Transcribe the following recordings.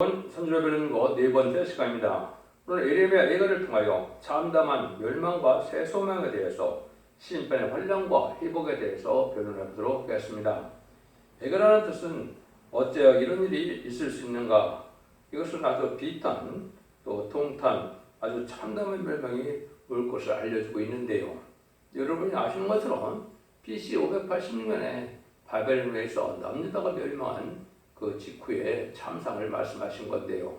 선지를 배우는 것 네 번째 시간입니다. 오늘 에레미야 예언을 통하여 참담한 멸망과 새 소망에 대해서 심판의 환란과 회복에 대해서 변론해 보도록 하겠습니다. 예언하는 뜻은 어째야 이런 일이 있을 수 있는가? 이것은 아주 비탄 또 통탄 아주 참담한 멸망이 올 것을 알려주고 있는데요. 여러분이 아시는 것처럼 BC 586년에 바벨론에서 남유다가 멸망한 그 직후에 참상을 말씀하신 건데요.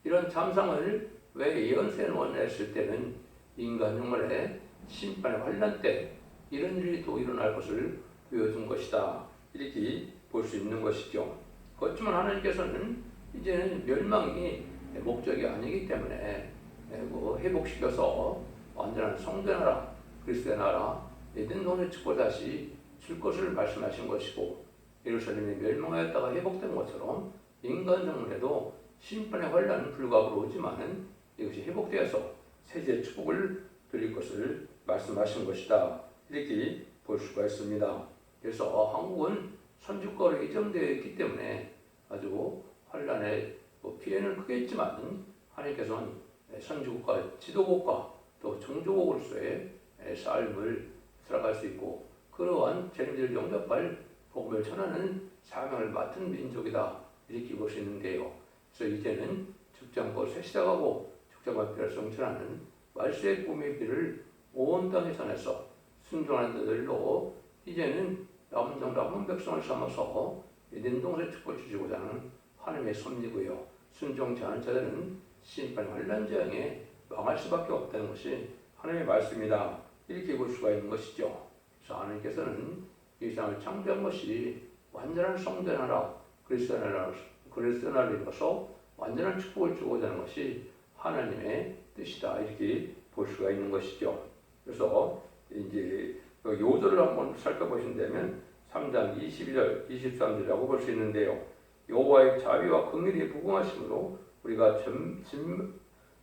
이런 참상을 왜 예언서에 원했을 때는 인간 영혼의 심판의 환란 때 이런 일이 또 일어날 것을 보여준 것이다. 이렇게 볼 수 있는 것이죠. 그렇지만 하나님께서는 이제는 멸망이 목적이 아니기 때문에 회복시켜서 완전한 성도의 나라, 그리스도의 나라, 에덴 동산의 축복을 다시 줄 것을 말씀하신 것이고, 예루살렘이 멸망하였다가 회복된 것처럼 인간 정문에도 심판의 환란은 불가하고 오지만은 이것이 회복되어서 세계의 축복을 드릴 것을 말씀하신 것이다. 이렇게 볼 수가 있습니다. 그래서 한국은 선주국가로 예정되어 있기 때문에 아주 환란의 피해는 크겠지만 하나님께서는 선주국가, 지도국가 또 종교국으로서의 삶을 살아갈 수 있고 그러한 재림들을 영접할 복음을 전하는 사명을 맡은 민족이다. 이렇게 볼 수 있는데요. 그래서 이제는 죽장고 새 시작하고 죽장과 필요성 전하는 말세의 꿈의 비를 온 땅에 전해서 순종하는 자들로 이제는 남은 백성을 삼아서 에덴 동산의 축복을 주시고자 하는 하나님의 섭리고요. 순종치 않은 자들은 심판의 환란 재앙에 망할 수밖에 없다는 것이 하나님의 말씀이다. 이렇게 볼 수가 있는 것이죠. 그래서 하나님께서는 이 세상을 창조한 것이 완전한 성도의 나라, 그리스도의 나라를 이루어서 완전한 축복을 주고자 하는 것이 하나님의 뜻이다. 이렇게 볼 수가 있는 것이죠. 그래서 이제 요절을 한번 살펴보신다면 3장 22절, 23절이라고 볼 수 있는데요. 여호와의 자비와 긍휼이 무궁하심으로 우리가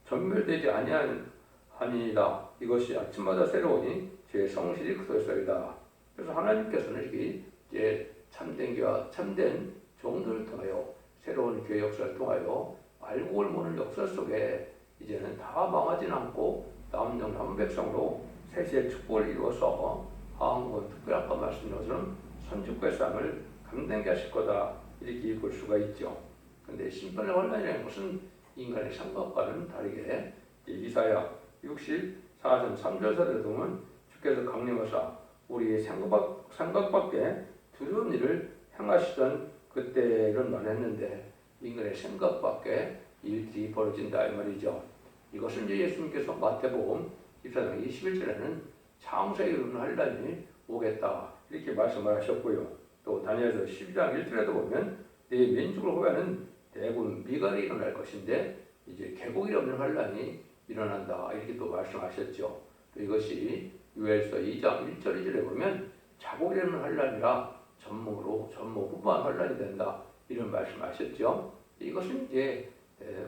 전멸되지 아니하니라. 이것이 아침마다 새로우니 제 성실이 크도소이다. 그래서 하나님께서는 이렇게 이제 참된 교와 참된 종들을 통하여 새로운 교회 역사를 통하여 알고 모르는 역사 속에 이제는 다 망하진 않고 남은 백성으로 세세의 축복을 이루어서 한국은 특별히 아까 말씀드린 것처럼 선주국의 삶을 감당케 하실 거다. 이렇게 볼 수가 있죠. 그런데 심판의 환란이라는 것은 인간의 생각과는 다르게 이사야 64장 3절에 보면 주께서 강림하사 우리의 생각밖에 두려운 일을 행하시던 그때를 말했는데 인간의 생각밖에 일들이 벌어진다 이 말이죠. 이것은 이제 예수님께서 마태복음 24장 21절에는 창세에 이르는 환란이 오겠다 이렇게 말씀을 하셨고요. 또 다니엘서 12장 1절에도 보면 내 민족을 호하는 대군 미갈이 일어날 것인데 이제 계곡이 없는 환란이 일어난다 이렇게 또 말씀하셨죠. 또 이것이 요엘서 2장 1절 2절에 보면 자국이라는 환란이라 전무후무한 환란이 된다 이런 말씀하셨죠. 이것은 이제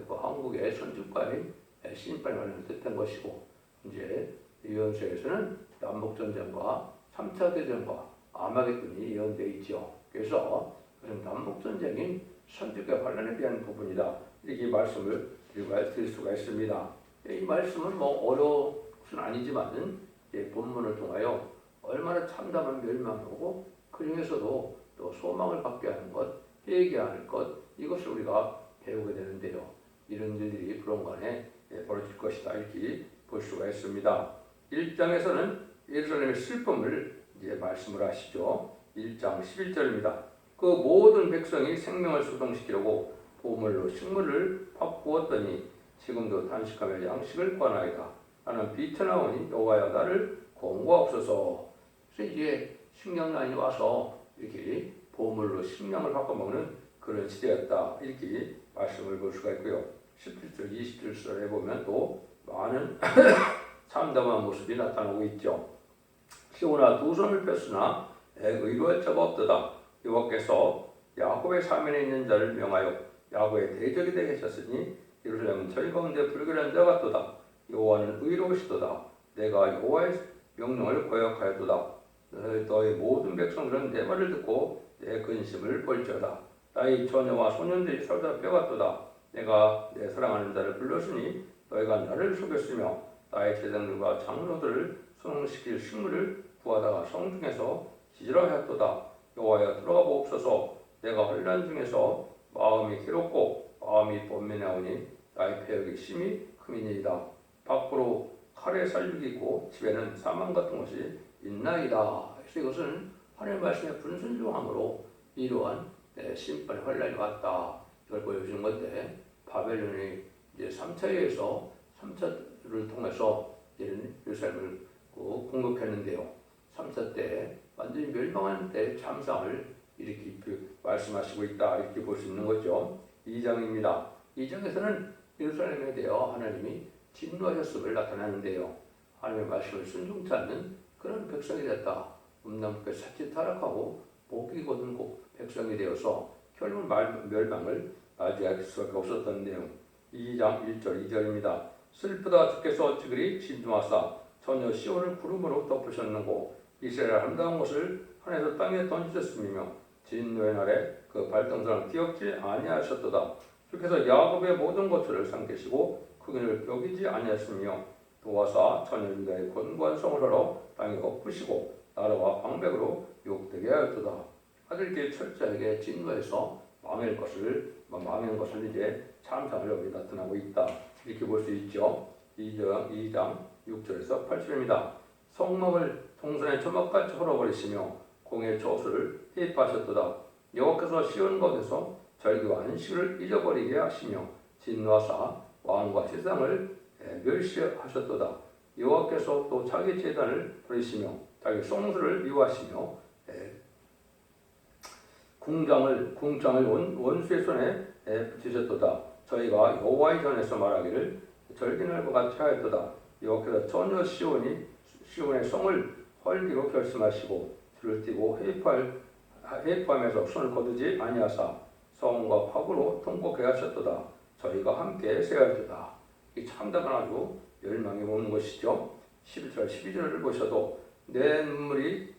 한국의 선주과의 심판의 환란을 뜻한 것이고 이제 예언서에서는 남북전쟁과 3차 대전과 아마겟돈이 예언되어 있죠. 그래서 그런 남북전쟁인 선주과 환란에 대한 부분이다 이렇게 말씀을 드릴 수가 있습니다. 이 말씀은 어려운 것은 아니지만은 본문을 통하여 얼마나 참담한 멸망이 오고 그 중에서도 또 소망을 갖게 하는 것, 회개하는 것 이것을 우리가 배우게 되는데요. 이런 일들이 불언간에 벌어질 것이다 이렇게 볼 수가 있습니다. 1장에서는 예루살렘의 슬픔을 이제 말씀을 하시죠. 1장 11절입니다. 그 모든 백성이 생명을 소동시키려고 보물로 식물을 바꾸었더니 지금도 단식하며 양식을 구하나이다. 나는 비트나오니 여호와여 나를 공고하옵소서. 그래서 이제 식량난이 와서 이렇게 보물로 식량을 바꿔먹는 그런 시대였다 이렇게 말씀을 볼 수가 있고요. 17절 20절에 보면 또 많은 참담한 모습이 나타나고 있죠. 시온아 두 손을 폈으나 의로할 자가 없도다. 여호와께서 야곱의 사면에 있는 자를 명하여 야곱의 대적이 되게 하셨으니 예루살렘은 저희 가운데 불결한 자 같도다. 여호와는 의로우시도다. 내가 여호와의 명령을 거역하였도다. 너의 모든 백성들은 내 말을 듣고 내 근심을 볼지어다. 나의 처녀와 소년들이 사로잡혀 갔도다. 내가 내 사랑하는 자를 불렀으니 너희가 나를 속였으며 나의 제자들과 장로들을 소송시킬 식물을 구하다가 성중에서 기절하였도다. 여호와여 들어가 보옵소서. 내가 혼란 중에서 마음이 괴롭고 마음이 번민하오니 나의 패역이 심히 크미니이다. 밖으로 칼에 살육이 있고 집에는 사망 같은 것이 있나이다. 그래서 이것은 하나님의 말씀에 불순종함으로 이러한 심판의 환란이 왔다. 이걸 보여주는 건데 바벨론이 이제 3차에서 3차를 통해서 예루살렘을 공격했는데요. 3차 때 완전히 멸망하는 때 참상을 이렇게 말씀하시고 있다. 이렇게 볼 수 있는 거죠. 2장입니다. 2장에서는 예루살렘에 대하여 하나님이 진노하셨음을 나타나는데요. 하나님의 말씀을 순종치 않는 그런 백성이 됐다. 음란부에 사치 타락하고 목이 곧은 백성이 되어서 결국 멸망을 맞이할 수밖에 없었던 내용. 2장 1절 2절입니다. 슬프다 주께서 어찌 진노하사 전혀 시온을 구름으로 덮으셨는고 이스라엘 아름다운 것을 하늘에서 땅에 던지셨음이며 진노의 날에 그 발등상을 기억지 아니하셨도다. 주께서 야곱의 모든 것들을 삼키시고 그들을 여기지 아니하였으며 도와사 전혀 유다의 권고한 성을 하러 땅에 엎으시고 나라와 방백으로 욕되게 하였도다. 아들께 철저하게 진노해서 망할 것을 이제 참상을 여기 나타나고 있다. 이렇게 볼 수 있죠. 2장 6절에서 8절입니다. 성막을 동산의 초막같이 헐어버리시며 공의 저수를 해입하셨도다. 여호와께서 시온 가운데서 절기와 안식을 잊어버리게 하시며 진노하사 왕과 세상을 멸시하셨도다. 여호와께서 또 자기 제단을 버리시며 자기 성수를 미워하시며 궁장을 원수의 손에 붙이셨도다. 저희가 여호와의 전에서 말하기를 절기날과 같이 하였도다. 여호와께서 전혀 시온의 성을 헐기로 결심하시고 줄을 띠고 회입하면서 손을 거두지 아니하사 성과 파구로 통곡해 하셨도다. 저희가 함께 세할도다. 이 참담한 아주 멸망이 오는 것이죠. 11절 12절을 보셔도 내 눈물이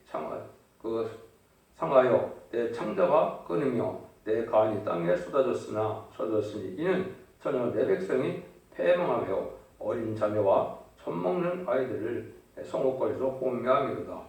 상하여 내 창자가 끊으며 내 간이 땅에 쏟아졌으니 이는 전혀 내 백성이 패망하며 어린 자녀와 젖먹는 아이들을 성읍거리에서 혼매함이로다.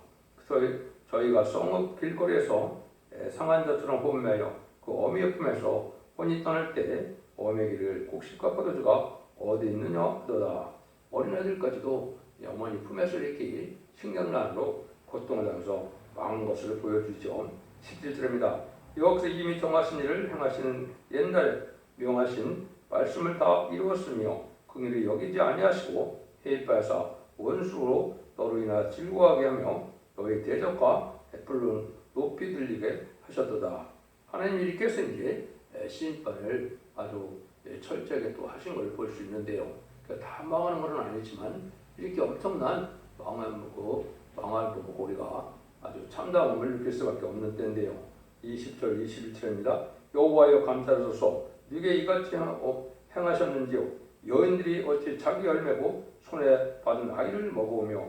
저희가 성읍 길거리에서 상한 자처럼 혼매하여 그 어미의 품에서 혼이 떠날 때 어미의 길을 곡식과 포도주가 어디 있느냐 하도다. 어린아이들까지도 어머니 품에서 이렇게 식량난으로 고통을 당해서 망한 것을 보여주죠. 17절입니다. 여호와께서 이미 정하신 일을 행하시는 옛날에 명하신 말씀을 다 이루었으며 긍휼히 여기지 아니하시고 해입하사 원수로 너로 인하 즐거워하게 하며 너의 대적과 불로 높이 들리게 하셨도다. 하나님이 이렇게 해서 이제 심판을 아주 철저하게 또 하신 걸 볼 수 있는데요. 다 망하는 것은 아니지만 이렇게 엄청난 망함을 보고 우리가 아주 참담함을 느낄 수밖에 없는 때인데요. 20절 21절입니다. 여호와여 감사하소서 네게 이같이 행하셨는지요. 여인들이 어찌 자기 열매고 손에 받은 아이를 먹어오며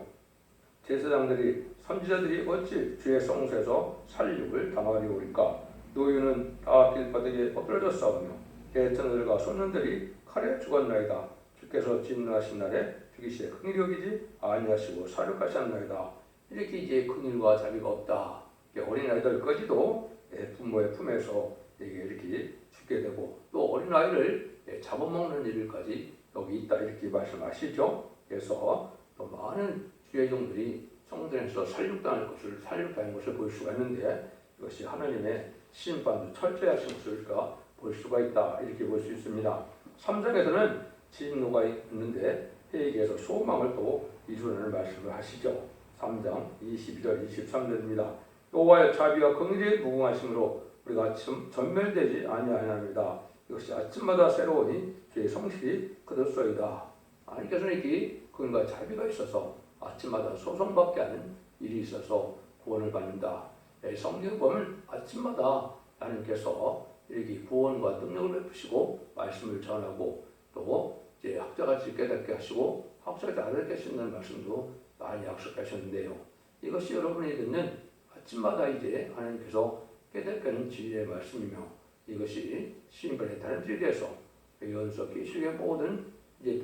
제사장들이 선지자들이 어찌 주의 성소에서 살육을 당하리오리까. 노유는 다 길바닥에 엎드러졌사오며 대천들과 소년들이 칼에 죽었나이다. 주께서 진노하신 날에 죽이시되 긍휼히 여기지 아니하시고 살육하셨나이다. 이렇게 이제 긍휼과 자비가 없다. 어린아이들까지도 부모의 품에서 이렇게 죽게 되고 또 어린아이를 잡아먹는 일까지 여기 있다. 이렇게 말씀하시죠. 그래서 또 많은 주의 종들이 성전에서 살육당한 것을 볼 수가 있는데 이것이 하나님의 심판도 철저히 하신 것을 볼 수가 있다. 이렇게 볼 수 있습니다. 3장에서는 진노가 있는데 회개에서 소망을 또 이루는 말씀을 하시죠. 3장 22절 23절입니다. 여호와의 자비와 긍휼이 무궁하심으로 우리가 전멸되지 아니하나이다. 이것이 아침마다 새로우니 주의 성실이 거듭소이다. 하나님께서는 이렇게 긍휼과 자비가 있어서 아침마다 소송받게 하는 일이 있어서 구원을 받는다. 성경을 보면 아침마다 하나님께서 이렇게 구원과 능력을 베푸시고 말씀을 전하고 또 이제 학자같이 깨닫게 하시고 학자같이 알게 하시는 말씀도 많이 약속하셨는데요. 이것이 여러분이 듣는 아침마다 이제 하나님께서 깨닫게 하는 진리의 말씀이며 이것이 심판의 다른 일에 대해서 연서 기식의 모든 이제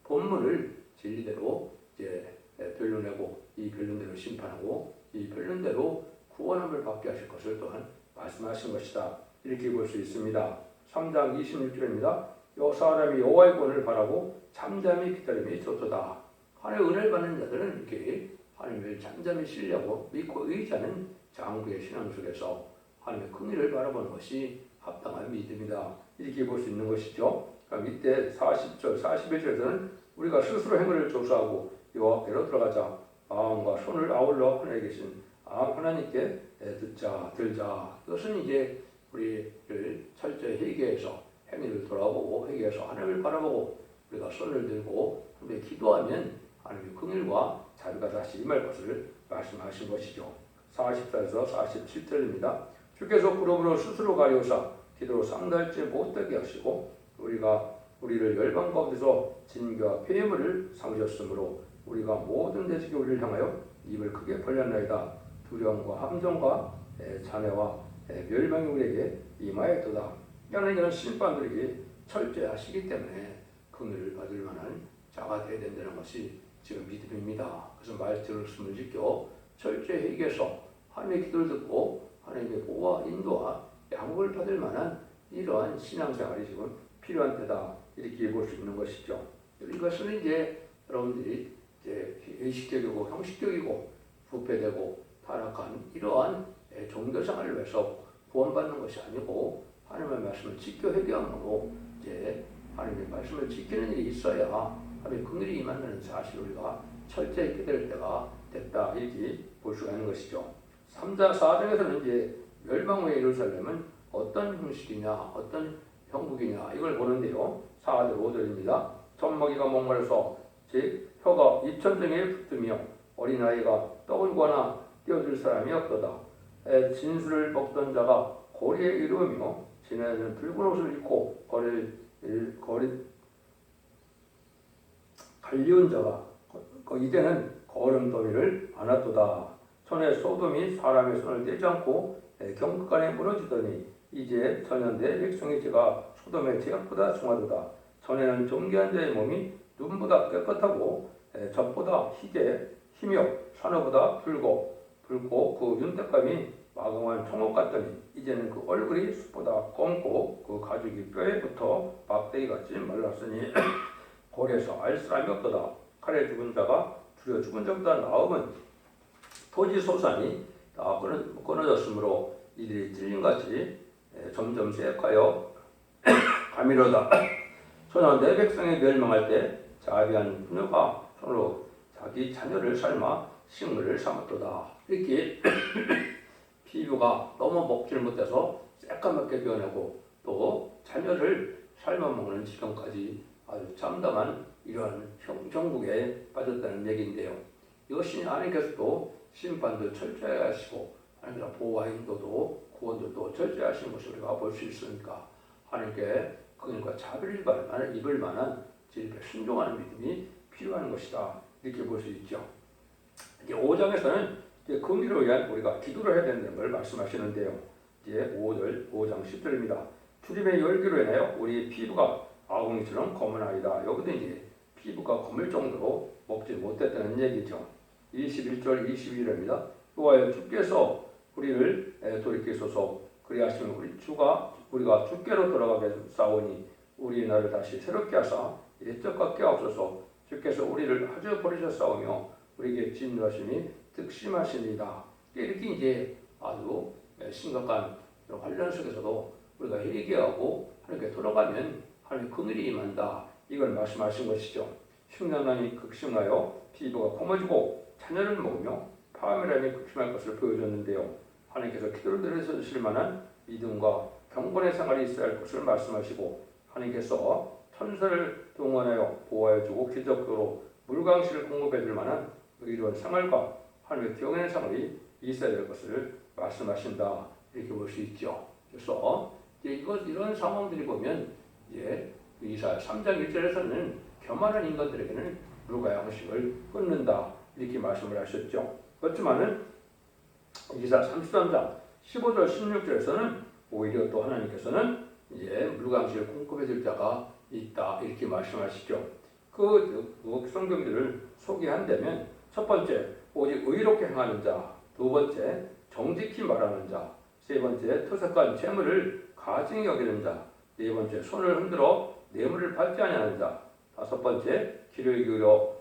본문을 진리대로 이제 변론하고 이 변론대로 심판하고 이 변론대로 구원함을 받게 하실 것을 또한 말씀하신 것이다. 이렇게 볼 수 있습니다. 3장 26절입니다. 요 사람이 여호와의 구원을 바라고 잠잠히 기다림이 좋도다. 하나님의 은혜를 받는 자들은 이렇게 하나님을 잠잠히 신뢰하고 믿고 의지하는 장구의 신앙 속에서 하나님의 긍휼을 바라보는 것이 합당한 믿음이다. 이렇게 볼 수 있는 것이죠. 그럼 이때 40절, 41절에서는 우리가 스스로 행위를 조사하고 여호와께로 들어가자. 마음과 손을 아울러 하나님에 계신 하나님께 들자. 이것은 이제 우리를 철저히 회개해서 행위를 돌아보고 회개해서 하나님을 바라보고 우리가 손을 들고 함께 기도하면 하나님의 긍휼과 자비가 다시 임할 것을 말씀하신 것이죠. 44에서 47절입니다. 주께서 부름으로 스스로 가려오사 기도로 상달지 못되게 하시고 우리를 열방 가운데서 진교와 폐해물을 삼으셨으므로 우리가 모든 대적이 우리를 향하여 입을 크게 벌렸나이다. 두려움과 함정과 잔해와 멸망이 우리에게 임하였도다. 하나님은 심판들에게 철저히 하시기 때문에 긍휼을 받을 만한 자가 되어야 된다는 것이 지금 믿음입니다. 그래서 말씀을 지켜 철저히 회개해서 하나님의 기도를 듣고 하나님의 보호와 인도와 양육을 받을 만한 이러한 신앙생활이 지금 필요한 때다. 이렇게 볼 수 있는 것이죠. 이것은 이제 여러분들이 이제 의식적이고 형식적이고 부패되고 타락한 이러한 종교생활을 위해서 구원받는 것이 아니고 하나님의 말씀을 지켜 회개함으로 이제 하나님의 말씀을 지키는 일이 있어야 하나님의 긍휼이 임한다는 사실을 우리가 철저히 깨달을 때가 됐다. 이렇게 볼 수가 있는 것이죠. 3장 4장에서는 이제 멸망 후의 예루살렘은 어떤 형식이냐 어떤 형국이냐 이걸 보는데요. 4절 5절입니다. 젖먹이가 목마르서 즉 혀가 입천정에 붙으며 어린아이가 떡을 구하나 떼어줄 사람이 없도다. 진수를 먹던 자가 거리에 이르며 지내는 붉은 옷을 입고 갈리온 자가 이제는 거름더미를 안았도다. 전에 소돔이 사람의 손을 떼지 않고 경극간에 무너지더니 이제 전현대 백성의 죄가 소돔의 죄악보다 중하도다. 전에는 존귀한 자의 몸이 눈보다 깨끗하고 젖보다 희며 산호보다 붉고 그 윤택감이 마공한 청옥 같더니 이제는 그 얼굴이 숯보다 검고 그 가죽이 뼈에 붙어 막대기같이 말랐으니 골에서 알 사람이 없도다. 칼에 죽은 자가 두려 죽은 자보다 나음은 토지 소산이 다 끊어졌으므로 이들이 찔림같이 점점 쇠약하여 가미로다. 소년 내 백성이 멸망할 때 자비한 부녀가 손으로 자기 자녀를 삶아 식물을 삼았도다. 이렇게 피부가 너무 먹질 못해서 새까맣게 변하고 또 자녀를 삶아 먹는 지경까지 아주 참담한 이러한 형국에 빠졌다는 얘기인데요. 이것이 하나님께서도 심판도 철저히 하시고 하나님께서 보호와 인도도 구원도 또 철저히 하시는 것을 우리가 볼 수 있으니까 하나님께 그러니까 자비를 입을 만한 진리에 순종하는 믿음이 필요한 것이다. 이렇게 볼 수 있죠. 이제 5장에서는 이제 긍휼을 위한 우리가 기도를 해야 된다는 걸 말씀하시는데요. 이제 5장 10절입니다. 주님의 열기로 인하여 우리 피부가 아궁이처럼 검은아이다. 여기도 이제 피부가 검을 정도로 먹지 못했다는 얘기죠. 21절 22절입니다. 여호와여 주께서 우리를 돌이키소서. 그리하시면 우리가 주께로 돌아가게 싸우니 우리의 날을 다시 새롭게 하사 옛적 같게 하옵소서. 주께서 우리를 아주 버리셨사오며 우리에게 진노하심이 득심하시니이다. 이렇게 이제 아주 심각한 환란 속에서도 우리가 회개하고 하나님께 돌아가면 하나님의 긍휼이 임한다. 이걸 말씀하신 것이죠. 흉년함이 극심하여 피부가 검어지고 자녀를 먹으며 파멸함이 극심할 것을 보여줬는데요. 하나님께서 기도를 들으실 만한 믿음과 경건의 생활이 있어야 할 것을 말씀하시고 하나님께서 천사를 동원하여 보호해 주고 기적으로 물강실을 공급해 줄 만한 의로운 생활과 하나님의 경외의 생활이 있어야 될 것을 말씀하신다. 이렇게 볼 수 있죠. 그래서 이런 상황들이 보면 이사야 3장 1절에서는 교만한 인간들에게는 물과 양식을 끊는다. 이렇게 말씀을 하셨죠. 그렇지만은 이사야 33장 15절 16절에서는 오히려 또 하나님께서는 이제 물강식을 공급해 줄 자가 있다 이렇게 말씀하시죠. 그 성경들을 소개한다면 첫 번째 오직 의롭게 행하는 자, 두 번째 정직히 말하는 자, 세 번째 토색한 재물을 가증히 여기는 자, 네 번째 손을 흔들어 뇌물을 받지 아니하는 자, 다섯 번째 귀를 기울여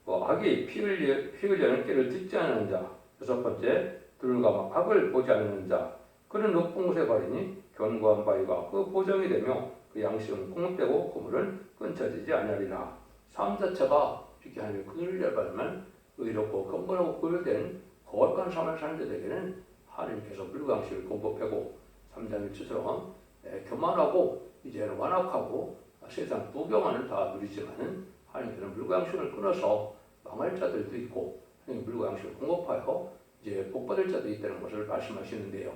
악이 피 흘려는 길을 듣지 않는 자, 여섯 번째 둘과 악을 보지 않는 자, 그는 높은 곳에 가리니 견고한 바위가 그 보정이 되며 그 양식은 공급되고 그물은 끊쳐지지 아니하리라. 삶 자체가 이렇게 하나님의 그늘을 열받으면 의롭고 경건하고 고열된 거룩한 삶을 사는 자들에게는 하나님께서 물강식을 공급하고 3장 1처럼 교만하고 이제는 완악하고 세상 부경안을 다 누리지만은 하나님께서는 물강식을 끊어서 망할 자들도 있고 하나님 물강식을 공급하여 이제 복받을 자도 있다는 것을 말씀하시는데요.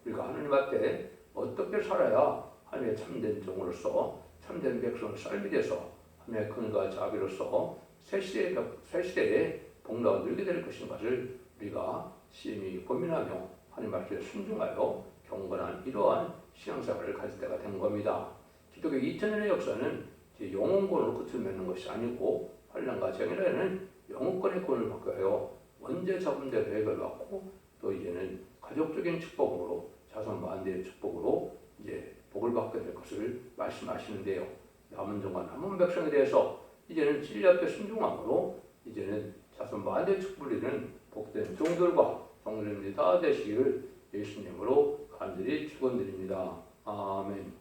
우리가 하나님 앞에 어떻게 살아야 하나님의 참된 종으로서 참된 백성을 삶이 돼서 하나님의 근과 자비로서 새 시대에 복락을 누리게 될 것인가를 우리가 심히 고민하며 하나님 말씀에 순종하여 경건한 이러한 신앙생활을 가질 때가 된 겁니다. 기독교 2000년의 역사는 이제 영혼권으로 끝을 맺는 것이 아니고 환난과 정의라는 영혼권의 권을 바꿔요. 원죄 잡음대로 해결받고 또 이제는 가족적인 축복으로 자손 만대의 축복으로 이제 복을 받게 될 것을 말씀하시는데요. 남은 종과 남은 백성에 대해서 이제는 진리 앞에 순종함으로 이제는 자손 만대의 축복을 이루는 복된 종들과 성도님들이 다 되시기를 예수님으로 간절히 축원드립니다. 아멘.